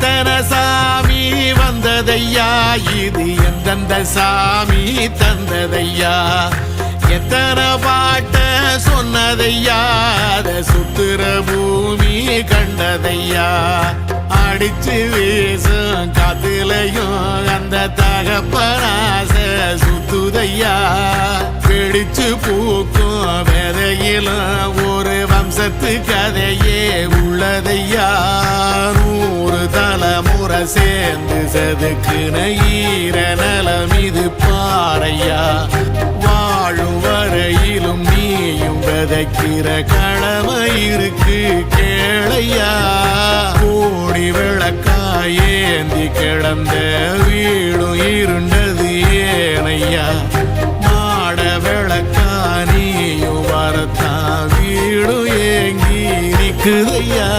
எத்தனை சாமி வந்ததையா, இது எந்தெந்த சாமி தந்ததையா, எத்தனை பாட்ட சொன்னதையா, அத சுத்துற பூமி கண்டதையா, அடிச்சு வீசும் காத்துலையும் அந்த தகப்பனாச சுத்துதையா, பிடிச்சு பூக்கும் விதையிலும் ஒரு வம்சத்து கதையே உள்ளதையா, 100 தலைமுறை சேர்ந்து செதுக்குன ஈர நலம் இது பாறையா, வாழும் வரையிலும் நீயும் விதைக்கிற கடமை இருக்கு கேளையா, கோடி விளக்காயேந்தி கிடந்த வீடும் இருண்டது ஏனையா, மாட விளக்கா நீயும் வரத்தான் வீடும் ஏங்கி நிக்குதையா.